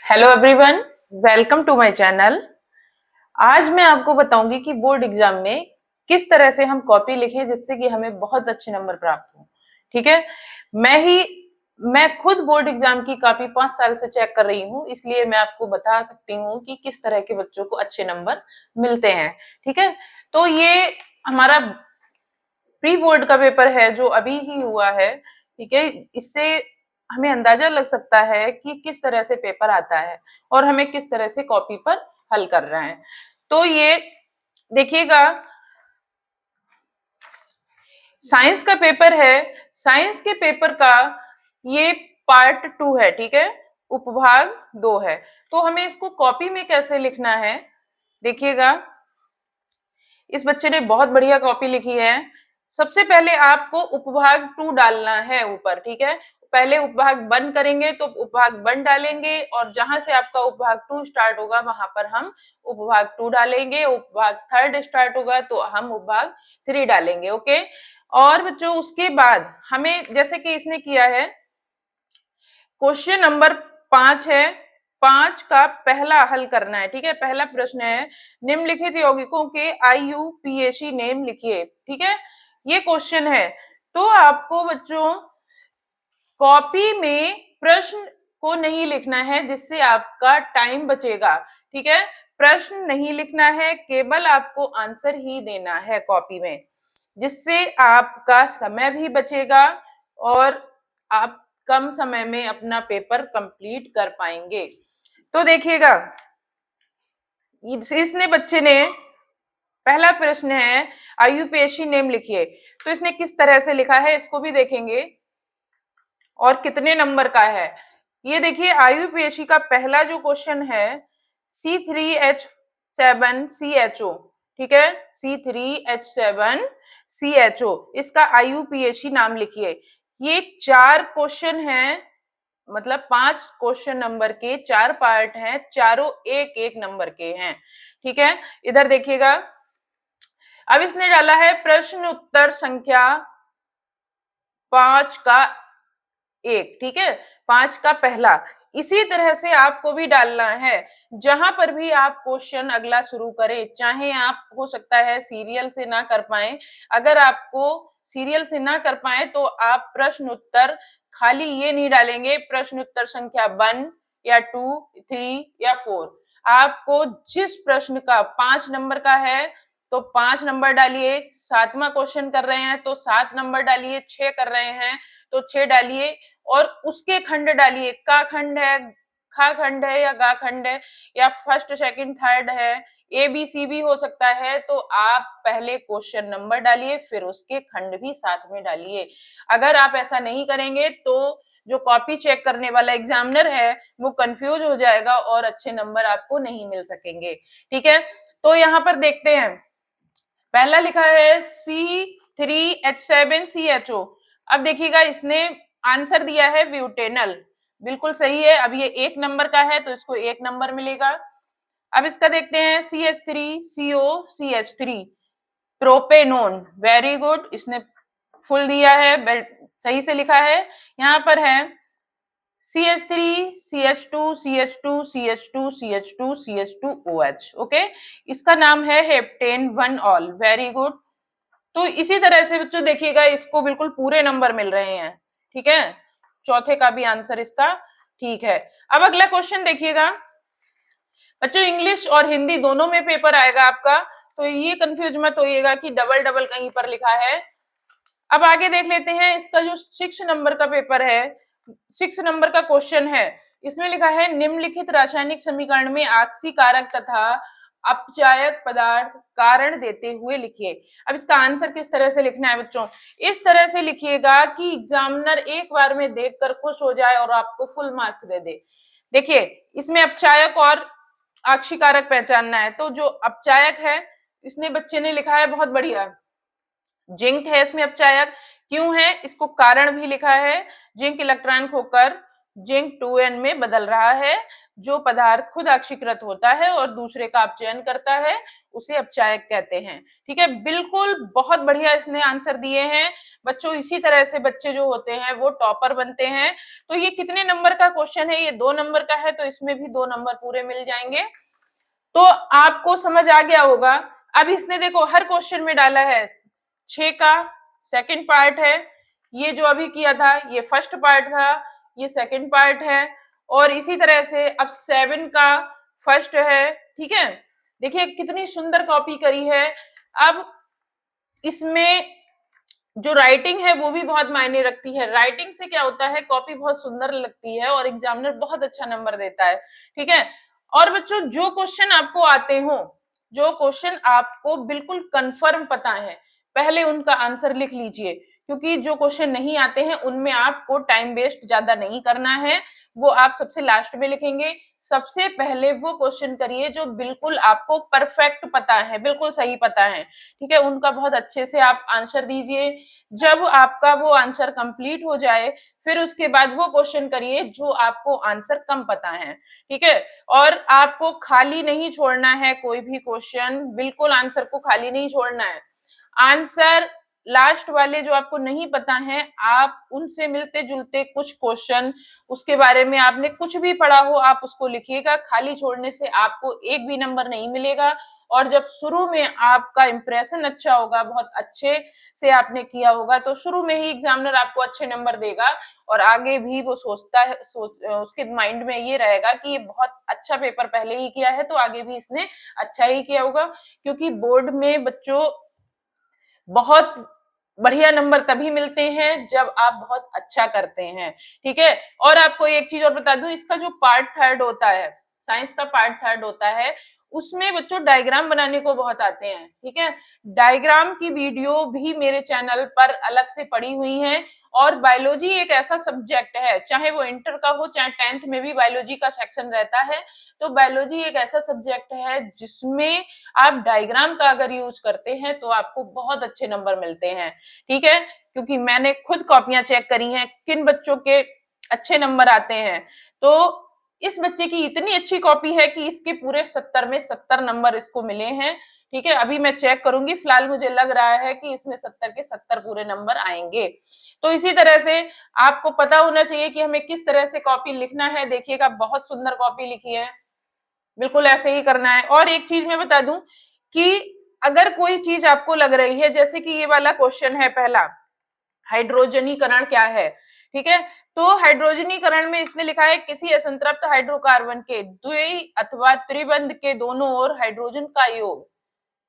Hello everyone, welcome to my channel. आज मैं आपको बताऊंगी कि बोर्ड एग्जाम में किस तरह से हम कॉपी लिखें जिससे कि हमें बहुत अच्छे नंबर प्राप्त हो। ठीक है। मैं खुद बोर्ड एग्जाम की कॉपी 5 साल से चेक कर रही हूँ, इसलिए मैं आपको बता सकती हूँ कि किस तरह के बच्चों को अच्छे नंबर मिलते हैं। ठीक है। तो ये हमारा प्री बोर्ड का पेपर है जो अभी ही हुआ है। ठीक है। इससे हमें अंदाजा लग सकता है कि किस तरह से पेपर आता है और हमें किस तरह से कॉपी पर हल कर रहे हैं। तो ये देखिएगा, साइंस का पेपर है। साइंस के पेपर का ये पार्ट 2 है। ठीक है। उपभाग 2 है। तो हमें इसको कॉपी में कैसे लिखना है, देखिएगा। इस बच्चे ने बहुत बढ़िया कॉपी लिखी है। सबसे पहले आपको उपभाग 2 डालना है ऊपर। ठीक है। पहले उपभाग 1 करेंगे तो उपभाग 1 डालेंगे और जहां से आपका उपभाग 2 स्टार्ट होगा वहां पर हम उपभाग 2 डालेंगे। उपभाग 3 स्टार्ट होगा तो हम उपभाग 3 डालेंगे। ओके। और बच्चों उसके बाद हमें जैसे कि इसने किया है, क्वेश्चन नंबर 5 है, 5 का पहला हल करना है। ठीक है। पहला प्रश्न है, निम्नलिखित यौगिकों के आईयूपीएसी नेम लिखिए। ठीक है। ये क्वेश्चन है। तो आपको बच्चों कॉपी में प्रश्न को नहीं लिखना है जिससे आपका टाइम बचेगा। ठीक है। प्रश्न नहीं लिखना है, केवल आपको आंसर ही देना है कॉपी में, जिससे आपका समय भी बचेगा और आप कम समय में अपना पेपर कंप्लीट कर पाएंगे। तो देखिएगा, इसने बच्चे ने पहला प्रश्न है आयुपेशी नेम लिखिए। तो इसने किस तरह से लिखा है इसको भी देखेंगे और कितने नंबर का है। ये देखिए, आयुपेशी का पहला जो क्वेश्चन है C3H7CHO। ठीक है। C3H7CHO, इसका आयुपीएसी नाम लिखिए। ये 4 क्वेश्चन हैं, मतलब 5 क्वेश्चन नंबर के 4 पार्ट हैं, चारों एक एक नंबर के हैं। ठीक है। इधर देखिएगा, अब इसने डाला है प्रश्न उत्तर संख्या 5 का 1। ठीक है। 5 का पहला। इसी तरह से आपको भी डालना है। जहां पर भी आप क्वेश्चन अगला शुरू करें, चाहे आप हो सकता है सीरियल से ना कर पाए, अगर आपको सीरियल से ना कर पाए तो आप प्रश्न उत्तर खाली ये नहीं डालेंगे प्रश्न उत्तर संख्या 1 या 2, 3 या 4। आपको जिस प्रश्न का 5 नंबर का है तो 5 नंबर डालिए, 7वां क्वेश्चन कर रहे हैं तो 7 नंबर डालिए, 6 कर रहे हैं तो 6 डालिए और उसके खंड डालिए। का खंड है, खा खंड है या गा खंड है या फर्स्ट सेकंड थर्ड है, ए बी सी भी हो सकता है, तो आप पहले क्वेश्चन नंबर डालिए फिर उसके खंड भी साथ में डालिए। अगर आप ऐसा नहीं करेंगे तो जो कॉपी चेक करने वाला एग्जामिनर है वो कंफ्यूज हो जाएगा और अच्छे नंबर आपको नहीं मिल सकेंगे। ठीक है। तो यहाँ पर देखते हैं, पहला लिखा है C3H7CHO। अब देखिएगा, इसने आंसर दिया है ब्यूटेनल, बिल्कुल सही है। अब ये 1 नंबर का है तो इसको 1 नंबर मिलेगा। अब इसका देखते हैं CH3COCH3 प्रोपेनोन, वेरी गुड, इसने फुल दिया है, सही से लिखा है। यहाँ पर है CH3 CH2 CH2 CH2 CH2 CH2OH। Okay. इसका नाम है हेप्टेन 1 ऑल, वेरी गुड। तो इसी तरह से बच्चों देखिएगा, इसको बिल्कुल पूरे नंबर मिल रहे हैं। ठीक है। चौथे का भी आंसर इसका ठीक है। अब अगला क्वेश्चन देखिएगा बच्चों, इंग्लिश और हिंदी दोनों में पेपर आएगा आपका, तो ये कंफ्यूज मत होइएगा कि डबल डबल कहीं पर लिखा है। अब आगे देख लेते हैं, इसका जो 6 नंबर का पेपर है, 6 नंबर का क्वेश्चन है, इसमें लिखा है निम्नलिखित रासायनिक समीकरण में आक्सी कारक तथा अपचायक पदार्थ कारण देते हुए लिखिए। अब इसका आंसर किस तरह से लिखना है बच्चों, इस तरह से लिखिएगा कि एग्जामिनर एक बार में देखकर खुश हो जाए और आपको फुल मार्क्स दे दे। देखिए, इसमें अपचायक और आक्सी कारक पहचानना है। तो जो अपचायक है, इसने बच्चे ने लिखा है बहुत बढ़िया, जिंक है इसमें अपचायक। क्यों है, इसको कारण भी लिखा है, जिंक इलेक्ट्रॉन खोकर जिंक 2n में बदल रहा है। जो पदार्थ खुद ऑक्सीकृत होता है और दूसरे का अपचयन करता है उसे अपचायक कहते हैं। ठीक है, बिल्कुल बहुत बढ़िया इसने आंसर दिए हैं बच्चों। इसी तरह से बच्चे जो होते हैं वो टॉपर बनते हैं। तो ये कितने नंबर का क्वेश्चन है? ये 2 नंबर का है, तो इसमें भी 2 नंबर पूरे मिल जाएंगे। तो आपको समझ आ गया होगा। अब इसने देखो हर क्वेश्चन में डाला है 6 का सेकंड पार्ट है, ये जो अभी किया था ये फर्स्ट पार्ट था, ये सेकंड पार्ट है, और इसी तरह से अब 7 का फर्स्ट है। ठीक है, देखिए कितनी सुंदर कॉपी करी है। अब इसमें जो राइटिंग है वो भी बहुत मायने रखती है। राइटिंग से क्या होता है, कॉपी बहुत सुंदर लगती है और एग्जामिनर बहुत अच्छा नंबर देता है। ठीक है, और बच्चों जो क्वेश्चन आपको आते हो, जो क्वेश्चन आपको बिल्कुल कंफर्म पता है, पहले उनका आंसर लिख लीजिए, क्योंकि जो क्वेश्चन नहीं आते हैं उनमें आपको टाइम वेस्ट ज्यादा नहीं करना है, वो आप सबसे लास्ट में लिखेंगे। सबसे पहले वो क्वेश्चन करिए जो बिल्कुल आपको परफेक्ट पता है, बिल्कुल सही पता है। ठीक है, उनका बहुत अच्छे से आप आंसर दीजिए। जब आपका वो आंसर कंप्लीट हो जाए फिर उसके बाद वो क्वेश्चन करिए जो आपको आंसर कम पता है। ठीक है, और आपको खाली नहीं छोड़ना है कोई भी क्वेश्चन, बिल्कुल आंसर को खाली नहीं छोड़ना है। आंसर लास्ट वाले जो आपको नहीं पता है, आप उनसे मिलते जुलते कुछ क्वेश्चन, उसके बारे में आपने कुछ भी पढ़ा हो आप उसको लिखिएगा। खाली छोड़ने से आपको एक भी नंबर नहीं मिलेगा। और जब शुरू में आपका इंप्रेशन अच्छा होगा, बहुत अच्छे से आपने किया होगा, तो शुरू में ही एग्जामिनर आपको अच्छे नंबर देगा और आगे भी वो सोचता है, उसके माइंड में ये रहेगा कि ये बहुत अच्छा पेपर पहले ही किया है तो आगे भी इसने अच्छा ही किया होगा। क्योंकि बोर्ड में बच्चों बहुत बढ़िया नंबर तभी मिलते हैं जब आप बहुत अच्छा करते हैं। ठीक है, और आपको एक चीज और बता दूं, इसका जो पार्ट थर्ड होता है, साइंस का पार्ट थर्ड होता है, उसमें बच्चों डायग्राम बनाने को बहुत आते हैं। ठीक है, डायग्राम की वीडियो भी मेरे चैनल पर अलग से पड़ी हुई है। और बायोलॉजी एक ऐसा सब्जेक्ट है, चाहे वो इंटर का हो चाहे 10th में भी बायोलॉजी का सेक्शन रहता है, तो बायोलॉजी एक ऐसा सब्जेक्ट है जिसमें आप डायग्राम का अगर यूज करते हैं तो आपको बहुत अच्छे नंबर मिलते हैं। ठीक है, क्योंकि मैंने खुद कॉपियां चेक करी हैं किन बच्चों के अच्छे नंबर आते हैं। तो इस बच्चे की इतनी अच्छी कॉपी है कि इसके पूरे 70 में 70 नंबर इसको मिले हैं। ठीक है, अभी मैं चेक करूंगी, फिलहाल मुझे लग रहा है कि इसमें 70 के 70 पूरे नंबर आएंगे। तो इसी तरह से आपको पता होना चाहिए कि हमें किस तरह से कॉपी लिखना है। देखिएगा बहुत सुंदर कॉपी लिखी है, बिल्कुल ऐसे ही करना है। और एक चीज मैं बता दूं कि अगर कोई चीज आपको लग रही है, जैसे कि ये वाला क्वेश्चन है पहला, हाइड्रोजनीकरण क्या है। ठीक है, तो हाइड्रोजनीकरण में इसने लिखा है किसी असंतृप्त हाइड्रोकार्बन के द्वि अथवा त्रिबंध के दोनों ओर हाइड्रोजन का योग,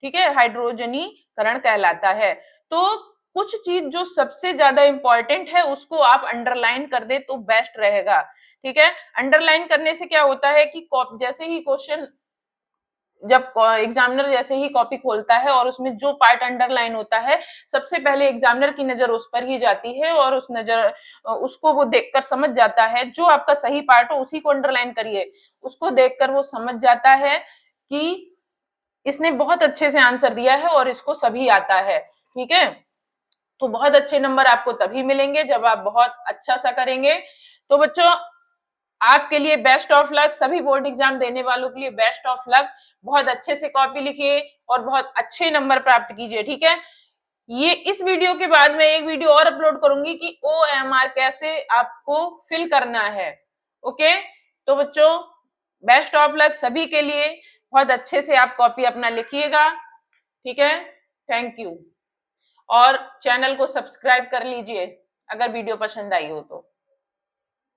ठीक है, हाइड्रोजनीकरण कहलाता है। तो कुछ चीज जो सबसे ज्यादा इंपॉर्टेंट है उसको आप अंडरलाइन कर दे तो बेस्ट रहेगा। ठीक है, अंडरलाइन करने से क्या होता है कि जैसे ही क्वेश्चन, जब एग्जामिनर जैसे ही कॉपी खोलता है और उसमें जो पार्ट अंडरलाइन होता है, सबसे पहले एग्जामिनर की नजर उस पर ही जाती है और उस नजर उसको वो देखकर समझ जाता है। जो आपका सही पार्ट हो उसी को अंडरलाइन करिए, उसको देखकर वो समझ जाता है कि इसने बहुत अच्छे से आंसर दिया है और इसको सभी आता है। ठीक है, तो बहुत अच्छे नंबर आपको तभी मिलेंगे जब आप बहुत अच्छा सा करेंगे। तो बच्चों आपके लिए बेस्ट ऑफ लक, सभी बोर्ड एग्जाम देने वालों के लिए बेस्ट ऑफ लक। बहुत अच्छे से कॉपी लिखिए और बहुत अच्छे नंबर प्राप्त कीजिए। ठीक है, ये इस वीडियो के बाद मैं एक वीडियो और अपलोड करूंगी कि OMR कैसे आपको फिल करना है। ओके, तो बच्चों बेस्ट ऑफ लक सभी के लिए, बहुत अच्छे से आप कॉपी अपना लिखिएगा। ठीक है, थैंक यू। और चैनल को सब्सक्राइब कर लीजिए अगर वीडियो पसंद आई हो तो।